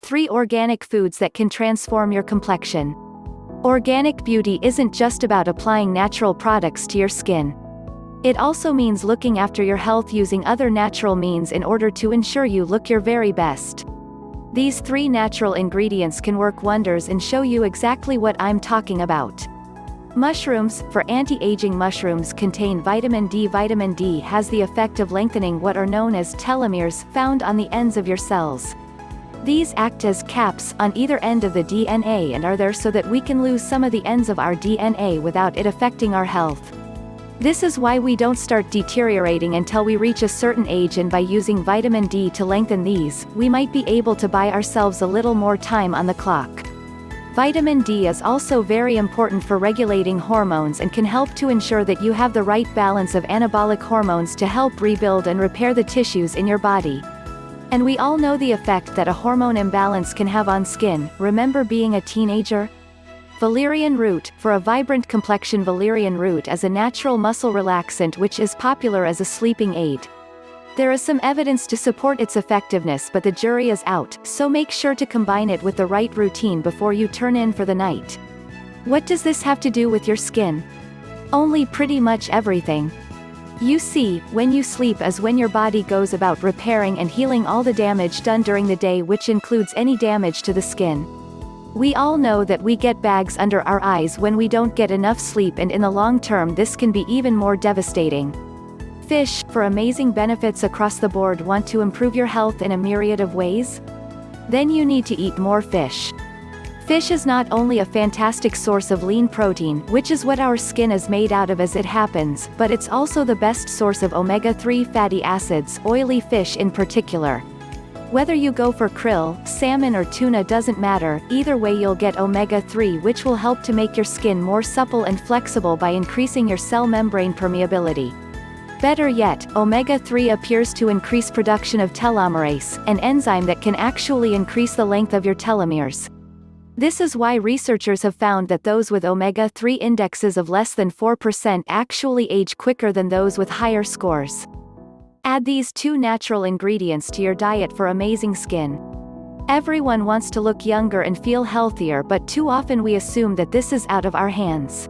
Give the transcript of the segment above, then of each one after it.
3 organic foods that can transform your complexion. Organic beauty isn't just about applying natural products to your skin. It also means looking after your health using other natural means in order to ensure you look your very best. These 3 natural ingredients can work wonders and show you exactly what I'm talking about. Mushrooms. For anti-aging, mushrooms contain vitamin D. Vitamin D has the effect of lengthening what are known as telomeres, found on the ends of your cells. These act as caps on either end of the DNA and are there so that we can lose some of the ends of our DNA without it affecting our health. This is why we don't start deteriorating until we reach a certain age, and by using vitamin D to lengthen these, we might be able to buy ourselves a little more time on the clock. Vitamin D is also very important for regulating hormones and can help to ensure that you have the right balance of anabolic hormones to help rebuild and repair the tissues in your body. And we all know the effect that a hormone imbalance can have on skin. Remember being a teenager? Valerian root. For a vibrant complexion, valerian root is a natural muscle relaxant which is popular as a sleeping aid. There is some evidence to support its effectiveness, but the jury is out, so make sure to combine it with the right routine before you turn in for the night. What does this have to do with your skin? Only pretty much everything. You see, when you sleep is when your body goes about repairing and healing all the damage done during the day, which includes any damage to the skin. We all know that we get bags under our eyes when we don't get enough sleep, and in the long term this can be even more devastating. Fish. For amazing benefits across the board. Want to improve your health in a myriad of ways? Then you need to eat more fish. Fish is not only a fantastic source of lean protein, which is what our skin is made out of as it happens, but it's also the best source of omega-3 fatty acids, oily fish in particular. Whether you go for krill, salmon or tuna doesn't matter, either way you'll get omega-3, which will help to make your skin more supple and flexible by increasing your cell membrane permeability. Better yet, omega-3 appears to increase production of telomerase, an enzyme that can actually increase the length of your telomeres. This is why researchers have found that those with omega-3 indexes of less than 4% actually age quicker than those with higher scores. Add these 2 natural ingredients to your diet for amazing skin. Everyone wants to look younger and feel healthier, but too often we assume that this is out of our hands.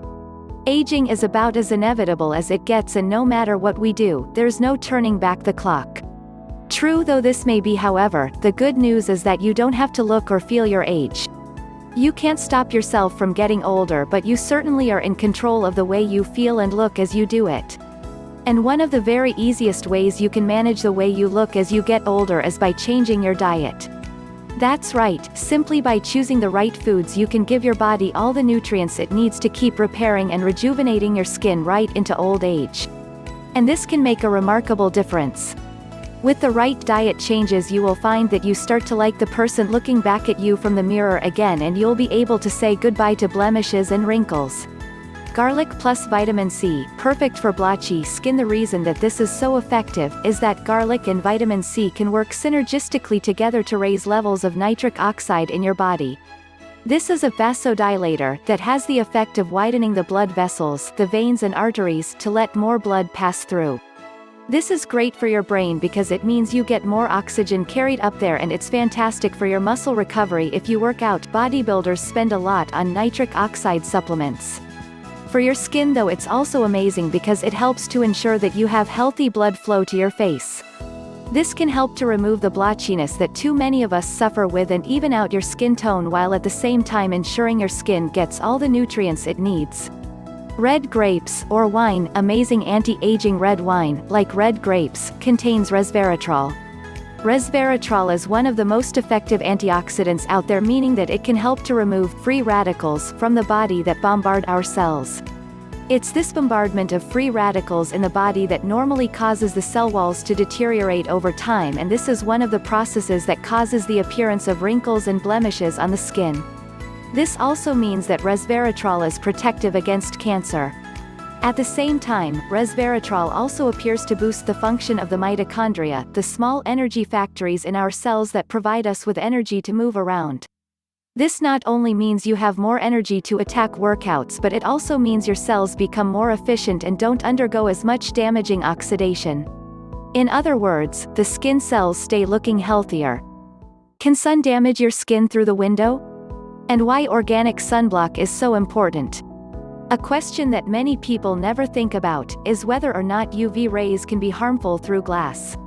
Aging is about as inevitable as it gets, and no matter what we do, there's no turning back the clock. True though this may be, however, the good news is that you don't have to look or feel your age. You can't stop yourself from getting older, but you certainly are in control of the way you feel and look as you do it. And one of the very easiest ways you can manage the way you look as you get older is by changing your diet. That's right, simply by choosing the right foods you can give your body all the nutrients it needs to keep repairing and rejuvenating your skin right into old age. And this can make a remarkable difference. With the right diet changes, you will find that you start to like the person looking back at you from the mirror again, and you'll be able to say goodbye to blemishes and wrinkles. Garlic plus vitamin C, perfect for blotchy skin. The reason that this is so effective is that garlic and vitamin C can work synergistically together to raise levels of nitric oxide in your body. This is a vasodilator that has the effect of widening the blood vessels, the veins and arteries, to let more blood pass through. This is great for your brain because it means you get more oxygen carried up there, and it's fantastic for your muscle recovery if you work out. Bodybuilders spend a lot on nitric oxide supplements. For your skin though, it's also amazing because it helps to ensure that you have healthy blood flow to your face. This can help to remove the blotchiness that too many of us suffer with and even out your skin tone, while at the same time ensuring your skin gets all the nutrients it needs. Red grapes, or wine. Amazing anti-aging red wine, like red grapes, contains resveratrol. Resveratrol is one of the most effective antioxidants out there, meaning that it can help to remove free radicals from the body that bombard our cells. It's this bombardment of free radicals in the body that normally causes the cell walls to deteriorate over time, and this is one of the processes that causes the appearance of wrinkles and blemishes on the skin. This also means that resveratrol is protective against cancer. At the same time, resveratrol also appears to boost the function of the mitochondria, the small energy factories in our cells that provide us with energy to move around. This not only means you have more energy to attack workouts, but it also means your cells become more efficient and don't undergo as much damaging oxidation. In other words, the skin cells stay looking healthier. Can sun damage your skin through the window? And why organic sunblock is so important. A question that many people never think about is whether or not UV rays can be harmful through glass.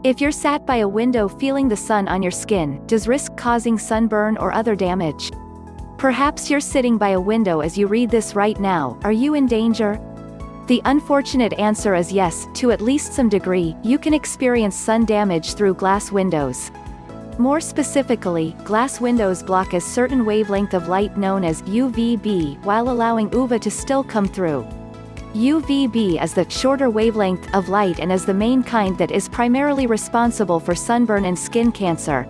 If you're sat by a window feeling the sun on your skin, does risk causing sunburn or other damage? Perhaps you're sitting by a window as you read this right now. Are you in danger? The unfortunate answer is yes, to at least some degree. You can experience sun damage through glass windows. More specifically, glass windows block a certain wavelength of light known as UVB while allowing UVA to still come through. UVB is the shorter wavelength of light and is the main kind that is primarily responsible for sunburn and skin cancer.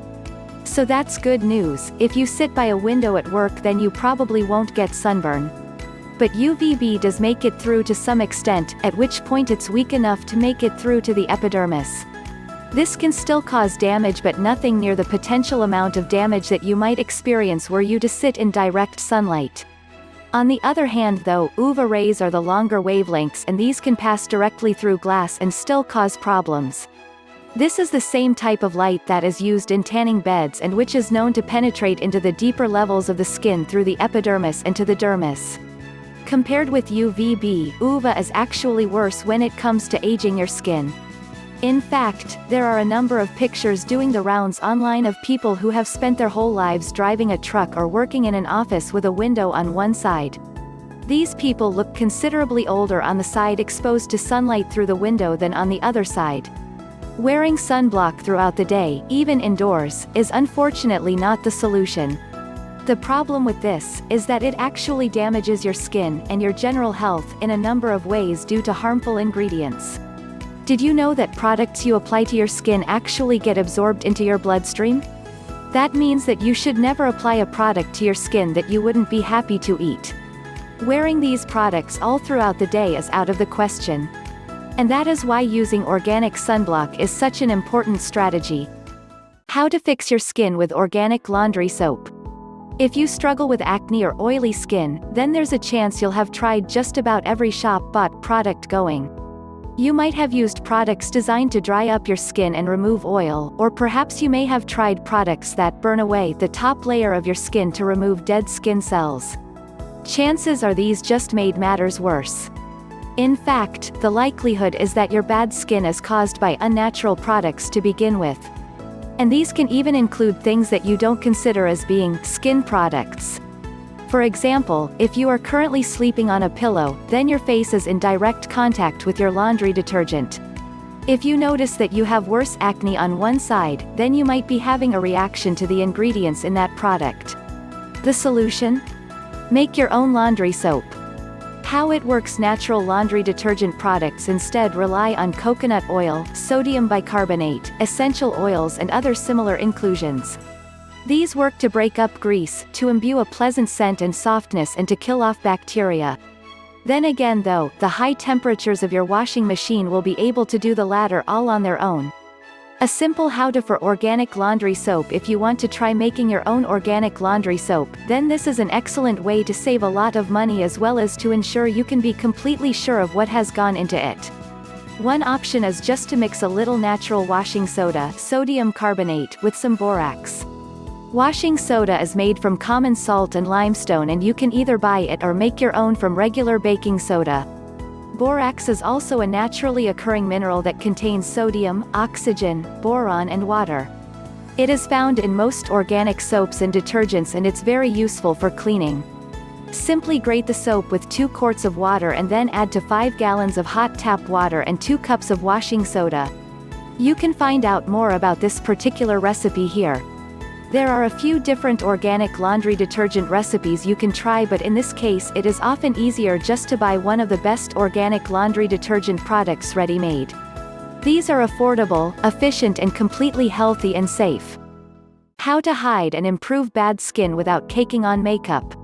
So that's good news. If you sit by a window at work, then you probably won't get sunburn. But UVB does make it through to some extent, at which point it's weak enough to make it through to the epidermis. This can still cause damage, but nothing near the potential amount of damage that you might experience were you to sit in direct sunlight. On the other hand though, UVA rays are the longer wavelengths and these can pass directly through glass and still cause problems. This is the same type of light that is used in tanning beds and which is known to penetrate into the deeper levels of the skin through the epidermis and to the dermis. Compared with UVB, UVA is actually worse when it comes to aging your skin. In fact, there are a number of pictures doing the rounds online of people who have spent their whole lives driving a truck or working in an office with a window on one side. These people look considerably older on the side exposed to sunlight through the window than on the other side. Wearing sunblock throughout the day, even indoors, is unfortunately not the solution. The problem with this is that it actually damages your skin and your general health in a number of ways due to harmful ingredients. Did you know that products you apply to your skin actually get absorbed into your bloodstream? That means that you should never apply a product to your skin that you wouldn't be happy to eat. Wearing these products all throughout the day is out of the question. And that is why using organic sunblock is such an important strategy. How to fix your skin with organic laundry soap. If you struggle with acne or oily skin, then there's a chance you'll have tried just about every shop-bought product going. You might have used products designed to dry up your skin and remove oil, or perhaps you may have tried products that burn away the top layer of your skin to remove dead skin cells. Chances are these just made matters worse. In fact, the likelihood is that your bad skin is caused by unnatural products to begin with. And these can even include things that you don't consider as being skin products. For example, if you are currently sleeping on a pillow, then your face is in direct contact with your laundry detergent. If you notice that you have worse acne on one side, then you might be having a reaction to the ingredients in that product. The solution? Make your own laundry soap. How it works: natural laundry detergent products instead rely on coconut oil, sodium bicarbonate, essential oils and other similar inclusions. These work to break up grease, to imbue a pleasant scent and softness and to kill off bacteria. Then again though, the high temperatures of your washing machine will be able to do the latter all on their own. A simple how-to for organic laundry soap. If you want to try making your own organic laundry soap, then this is an excellent way to save a lot of money as well as to ensure you can be completely sure of what has gone into it. One option is just to mix a little natural washing soda, sodium carbonate, with some borax. Washing soda is made from common salt and limestone, and you can either buy it or make your own from regular baking soda. Borax is also a naturally occurring mineral that contains sodium, oxygen, boron and water. It is found in most organic soaps and detergents and it's very useful for cleaning. Simply grate the soap with 2 quarts of water and then add to 5 gallons of hot tap water and 2 cups of washing soda. You can find out more about this particular recipe here. There are a few different organic laundry detergent recipes you can try, but in this case it is often easier just to buy one of the best organic laundry detergent products ready-made. These are affordable, efficient and completely healthy and safe. How to hide and improve bad skin without caking on makeup.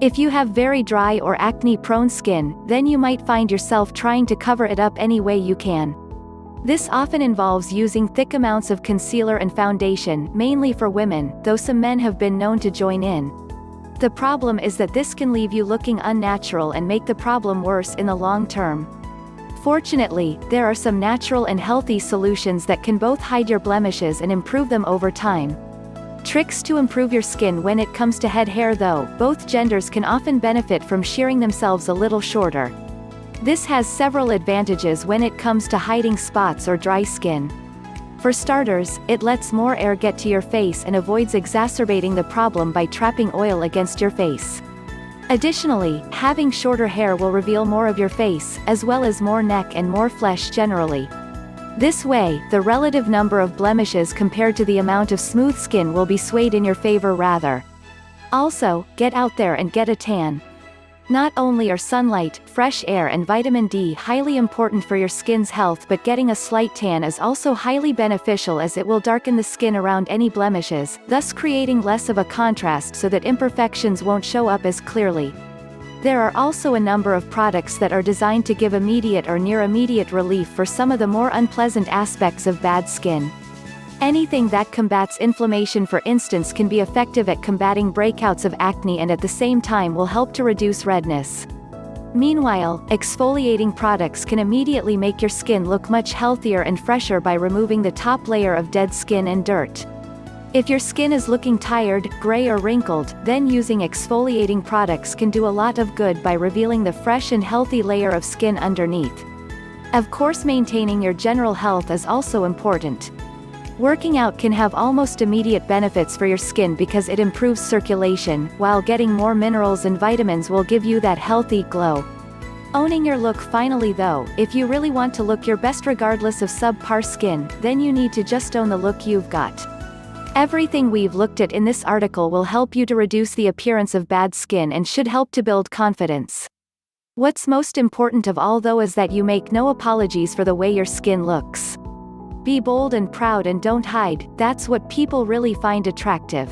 If you have very dry or acne-prone skin, then you might find yourself trying to cover it up any way you can. This often involves using thick amounts of concealer and foundation, mainly for women, though some men have been known to join in. The problem is that this can leave you looking unnatural and make the problem worse in the long term. Fortunately, there are some natural and healthy solutions that can both hide your blemishes and improve them over time. Tricks to improve your skin. When it comes to head hair though, both genders can often benefit from shearing themselves a little shorter. This has several advantages when it comes to hiding spots or dry skin. For starters, it lets more air get to your face and avoids exacerbating the problem by trapping oil against your face. Additionally, having shorter hair will reveal more of your face, as well as more neck and more flesh generally. This way, the relative number of blemishes compared to the amount of smooth skin will be swayed in your favor rather. Also, get out there and get a tan. Not only are sunlight, fresh air and vitamin D highly important for your skin's health, but getting a slight tan is also highly beneficial as it will darken the skin around any blemishes, thus creating less of a contrast so that imperfections won't show up as clearly. There are also a number of products that are designed to give immediate or near immediate relief for some of the more unpleasant aspects of bad skin. Anything that combats inflammation, for instance, can be effective at combating breakouts of acne and at the same time will help to reduce redness. Meanwhile, exfoliating products can immediately make your skin look much healthier and fresher by removing the top layer of dead skin and dirt. If your skin is looking tired, gray or wrinkled, then using exfoliating products can do a lot of good by revealing the fresh and healthy layer of skin underneath. Of course, maintaining your general health is also important. Working out can have almost immediate benefits for your skin because it improves circulation, while getting more minerals and vitamins will give you that healthy glow. Owning your look. Finally though, if you really want to look your best regardless of subpar skin, then you need to just own the look you've got. Everything we've looked at in this article will help you to reduce the appearance of bad skin and should help to build confidence. What's most important of all though is that you make no apologies for the way your skin looks. Be bold and proud and don't hide, that's what people really find attractive.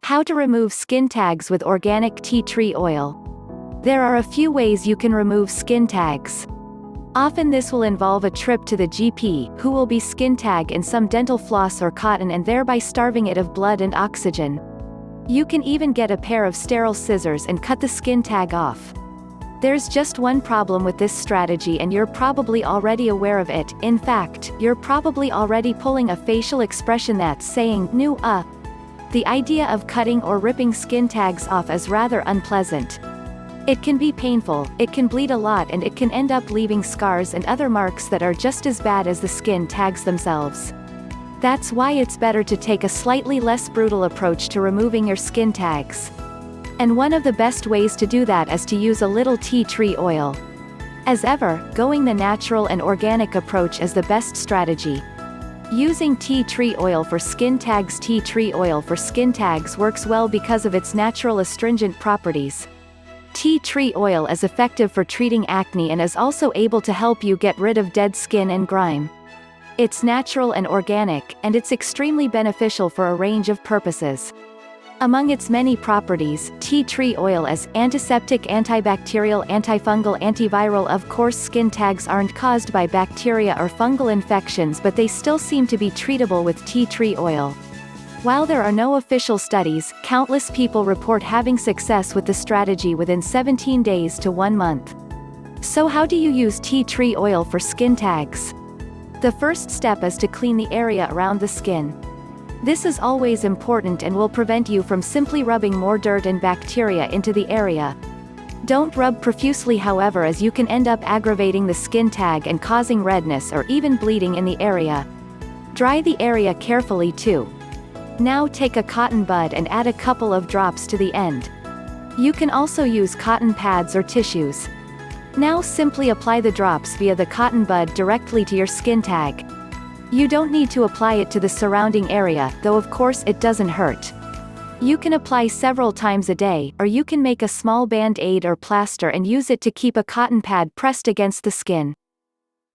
How to remove skin tags with organic tea tree oil. There are a few ways you can remove skin tags. Often this will involve a trip to the GP, who will be skin tag in some dental floss or cotton and thereby starving it of blood and oxygen. You can even get a pair of sterile scissors and cut the skin tag off. There's just one problem with this strategy and you're probably already aware of it. In fact, you're probably already pulling a facial expression that's saying, "No, The idea of cutting or ripping skin tags off is rather unpleasant. It can be painful, it can bleed a lot, and it can end up leaving scars and other marks that are just as bad as the skin tags themselves. That's why it's better to take a slightly less brutal approach to removing your skin tags. And one of the best ways to do that is to use a little tea tree oil. As ever, going the natural and organic approach is the best strategy. Using tea tree oil for skin tags. Tea tree oil for skin tags works well because of its natural astringent properties. Tea tree oil is effective for treating acne and is also able to help you get rid of dead skin and grime. It's natural and organic, and it's extremely beneficial for a range of purposes. Among its many properties, tea tree oil is antiseptic, antibacterial, antifungal, antiviral. Of course, skin tags aren't caused by bacteria or fungal infections, but they still seem to be treatable with tea tree oil. While there are no official studies, countless people report having success with the strategy within 17 days to 1 month. So how do you use tea tree oil for skin tags? The first step is to clean the area around the skin. This is always important and will prevent you from simply rubbing more dirt and bacteria into the area. Don't rub profusely, however, as you can end up aggravating the skin tag and causing redness or even bleeding in the area. Dry the area carefully too. Now take a cotton bud and add a couple of drops to the end. You can also use cotton pads or tissues. Now simply apply the drops via the cotton bud directly to your skin tag. You don't need to apply it to the surrounding area, though of course it doesn't hurt. You can apply several times a day, or you can make a small band-aid or plaster and use it to keep a cotton pad pressed against the skin.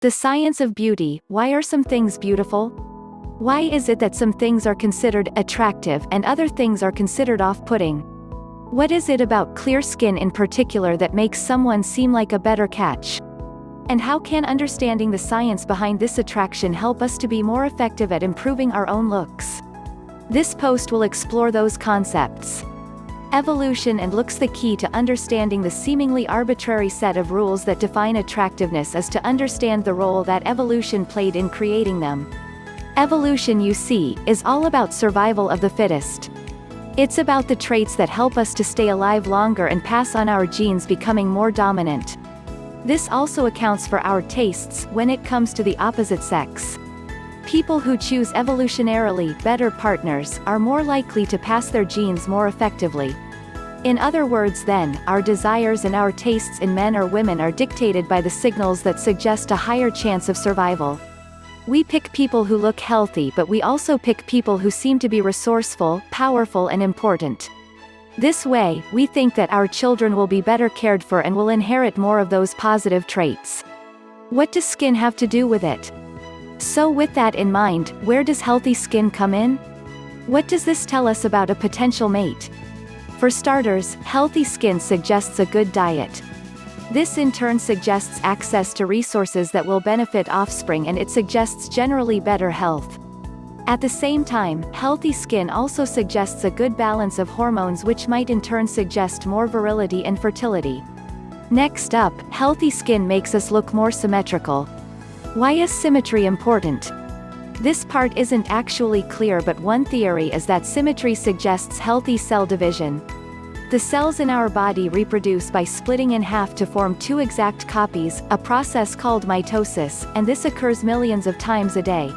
The science of beauty. Why are some things beautiful? Why is it that some things are considered attractive and other things are considered off-putting? What is it about clear skin in particular that makes someone seem like a better catch? And how can understanding the science behind this attraction help us to be more effective at improving our own looks? This post will explore those concepts. Evolution and looks. The key to understanding the seemingly arbitrary set of rules that define attractiveness is to understand the role that evolution played in creating them. Evolution, you see, is all about survival of the fittest. It's about the traits that help us to stay alive longer and pass on our genes becoming more dominant. This also accounts for our tastes when it comes to the opposite sex. People who choose evolutionarily better partners are more likely to pass their genes more effectively. In other words then, our desires and our tastes in men or women are dictated by the signals that suggest a higher chance of survival. We pick people who look healthy, but we also pick people who seem to be resourceful, powerful and important. This way, we think that our children will be better cared for and will inherit more of those positive traits. What does skin have to do with it? So with that in mind, where does healthy skin come in? What does this tell us about a potential mate? For starters, healthy skin suggests a good diet. This in turn suggests access to resources that will benefit offspring, and it suggests generally better health. At the same time, healthy skin also suggests a good balance of hormones, which might in turn suggest more virility and fertility. Next up, healthy skin makes us look more symmetrical. Why is symmetry important? This part isn't actually clear, but one theory is that symmetry suggests healthy cell division. The cells in our body reproduce by splitting in half to form two exact copies, a process called mitosis, and this occurs millions of times a day.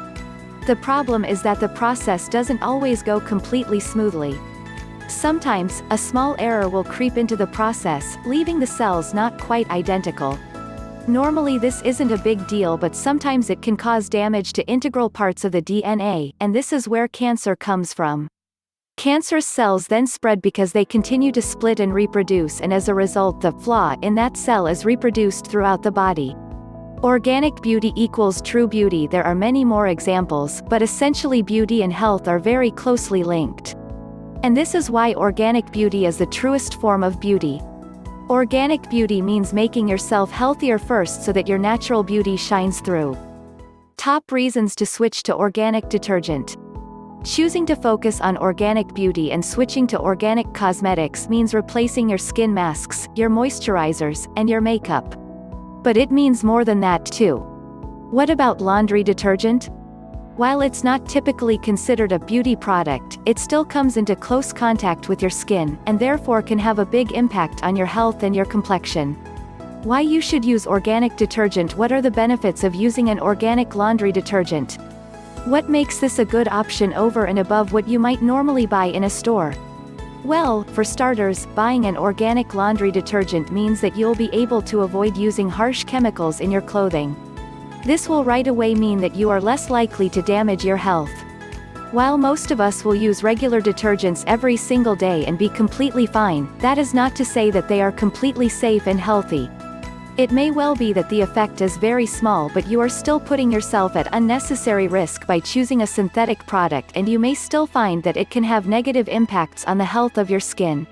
The problem is that the process doesn't always go completely smoothly. Sometimes, a small error will creep into the process, leaving the cells not quite identical. Normally this isn't a big deal, but sometimes it can cause damage to integral parts of the DNA, and this is where cancer comes from. Cancerous cells then spread because they continue to split and reproduce, and as a result the flaw in that cell is reproduced throughout the body. Organic beauty equals true beauty. There are many more examples, but essentially beauty and health are very closely linked. And this is why organic beauty is the truest form of beauty. Organic beauty means making yourself healthier first so that your natural beauty shines through. Top reasons to switch to organic detergent. Choosing to focus on organic beauty and switching to organic cosmetics means replacing your skin masks, your moisturizers, and your makeup. But it means more than that too. What about laundry detergent? While it's not typically considered a beauty product, it still comes into close contact with your skin, and therefore can have a big impact on your health and your complexion. Why you should use organic detergent? What are the benefits of using an organic laundry detergent? What makes this a good option over and above what you might normally buy in a store? Well, for starters, buying an organic laundry detergent means that you'll be able to avoid using harsh chemicals in your clothing. This will right away mean that you are less likely to damage your health. While most of us will use regular detergents every single day and be completely fine, that is not to say that they are completely safe and healthy. It may well be that the effect is very small, but you are still putting yourself at unnecessary risk by choosing a synthetic product, and you may still find that it can have negative impacts on the health of your skin.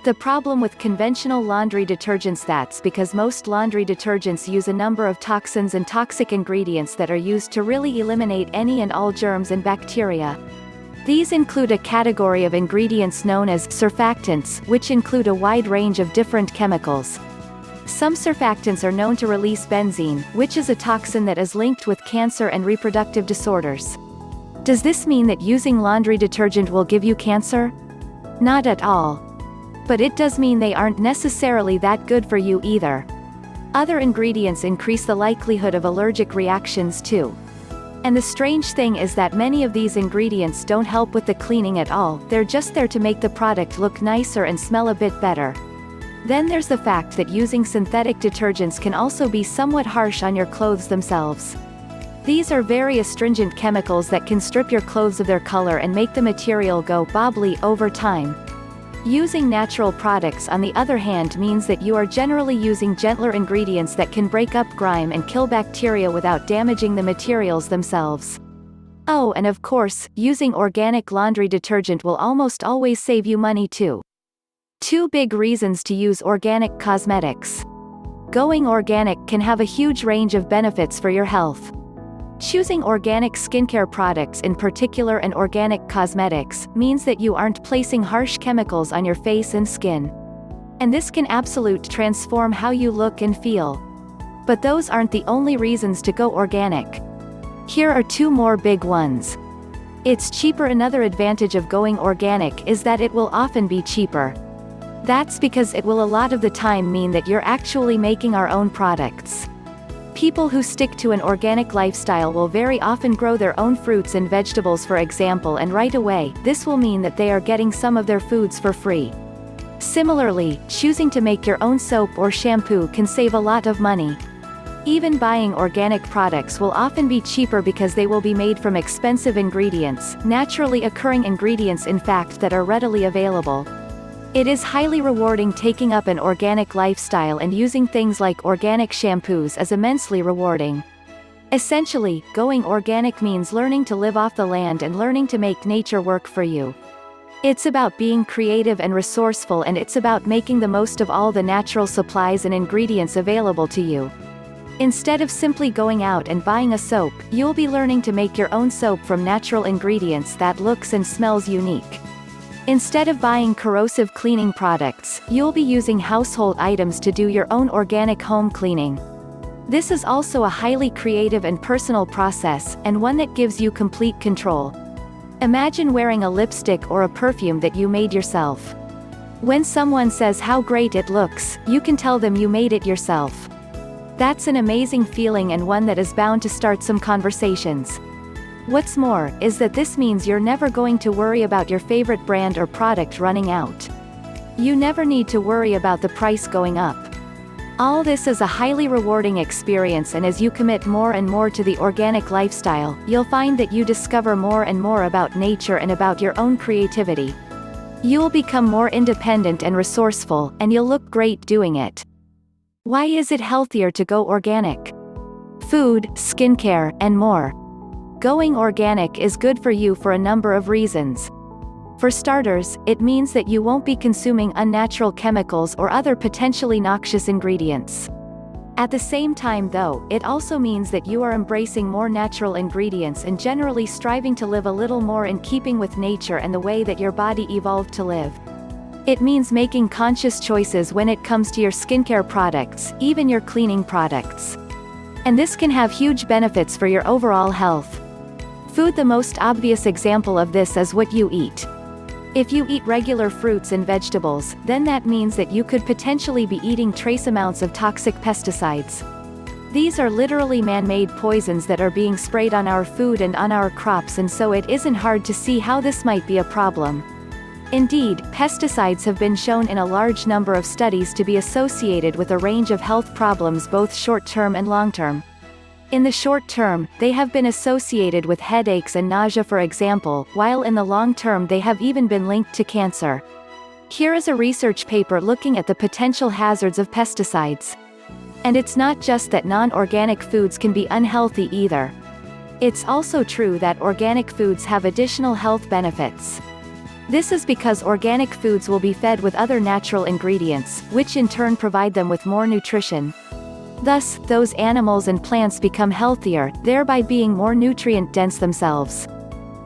The problem with conventional laundry detergents, that's because most laundry detergents use a number of toxins and toxic ingredients that are used to really eliminate any and all germs and bacteria. These include a category of ingredients known as surfactants, which include a wide range of different chemicals. Some surfactants are known to release benzene, which is a toxin that is linked with cancer and reproductive disorders. Does this mean that using laundry detergent will give you cancer? Not at all. But it does mean they aren't necessarily that good for you either. Other ingredients increase the likelihood of allergic reactions too. And the strange thing is that many of these ingredients don't help with the cleaning at all, they're just there to make the product look nicer and smell a bit better. Then there's the fact that using synthetic detergents can also be somewhat harsh on your clothes themselves. These are very astringent chemicals that can strip your clothes of their color and make the material go bobbly over time. Using natural products, on the other hand, means that you are generally using gentler ingredients that can break up grime and kill bacteria without damaging the materials themselves. Oh, and of course, using organic laundry detergent will almost always save you money too. 2 big reasons to use organic cosmetics. Going organic can have a huge range of benefits for your health. Choosing organic skincare products, in particular and organic cosmetics, means that you aren't placing harsh chemicals on your face and skin. And this can absolutely transform how you look and feel. But those aren't the only reasons to go organic. Here are two more big ones. It's cheaper. Another advantage of going organic is that it will often be cheaper. That's because it will a lot of the time mean that you're actually making our own products. People who stick to an organic lifestyle will very often grow their own fruits and vegetables, for example, and right away, this will mean that they are getting some of their foods for free. Similarly, choosing to make your own soap or shampoo can save a lot of money. Even buying organic products will often be cheaper because they will be made from expensive ingredients, naturally occurring ingredients in fact, that are readily available. It is highly rewarding. Taking up an organic lifestyle and using things like organic shampoos is immensely rewarding. Essentially, going organic means learning to live off the land and learning to make nature work for you. It's about being creative and resourceful, and it's about making the most of all the natural supplies and ingredients available to you. Instead of simply going out and buying a soap, you'll be learning to make your own soap from natural ingredients that looks and smells unique. Instead of buying corrosive cleaning products, you'll be using household items to do your own organic home cleaning. This is also a highly creative and personal process, and one that gives you complete control. Imagine wearing a lipstick or a perfume that you made yourself. When someone says how great it looks, you can tell them you made it yourself. That's an amazing feeling, and one that is bound to start some conversations. What's more, is that this means you're never going to worry about your favorite brand or product running out. You never need to worry about the price going up. All this is a highly rewarding experience, and as you commit more and more to the organic lifestyle, you'll find that you discover more and more about nature and about your own creativity. You'll become more independent and resourceful, and you'll look great doing it. Why is it healthier to go organic? Food, skincare, and more. Going organic is good for you for a number of reasons. For starters, it means that you won't be consuming unnatural chemicals or other potentially noxious ingredients. At the same time though, it also means that you are embracing more natural ingredients and generally striving to live a little more in keeping with nature and the way that your body evolved to live. It means making conscious choices when it comes to your skincare products, even your cleaning products. And this can have huge benefits for your overall health. Food. The most obvious example of this is what you eat. If you eat regular fruits and vegetables, then that means that you could potentially be eating trace amounts of toxic pesticides. These are literally man-made poisons that are being sprayed on our food and on our crops, and so it isn't hard to see how this might be a problem. Indeed, pesticides have been shown in a large number of studies to be associated with a range of health problems, both short-term and long-term. In the short term, they have been associated with headaches and nausea, for example, while in the long term they have even been linked to cancer. Here is a research paper looking at the potential hazards of pesticides. And it's not just that non-organic foods can be unhealthy either. It's also true that organic foods have additional health benefits. This is because organic foods will be fed with other natural ingredients, which in turn provide them with more nutrition. Thus, those animals and plants become healthier, thereby being more nutrient-dense themselves.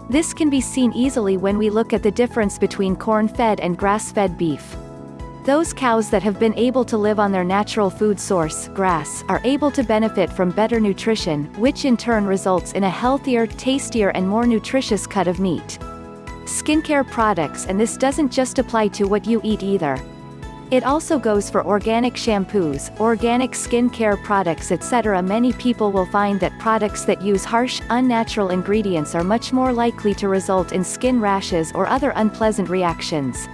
This can be seen easily when we look at the difference between corn-fed and grass-fed beef. Those cows that have been able to live on their natural food source, grass, are able to benefit from better nutrition, which in turn results in a healthier, tastier, and more nutritious cut of meat. Skincare products. And this doesn't just apply to what you eat either. It also goes for organic shampoos, organic skincare products, etc. Many people will find that products that use harsh, unnatural ingredients are much more likely to result in skin rashes or other unpleasant reactions.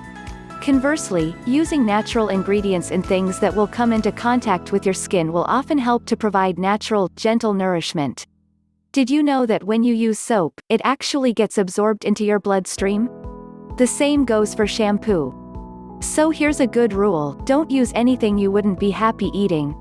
Conversely, using natural ingredients in things that will come into contact with your skin will often help to provide natural, gentle nourishment. Did you know that when you use soap, it actually gets absorbed into your bloodstream? The same goes for shampoo. So here's a good rule: don't use anything you wouldn't be happy eating.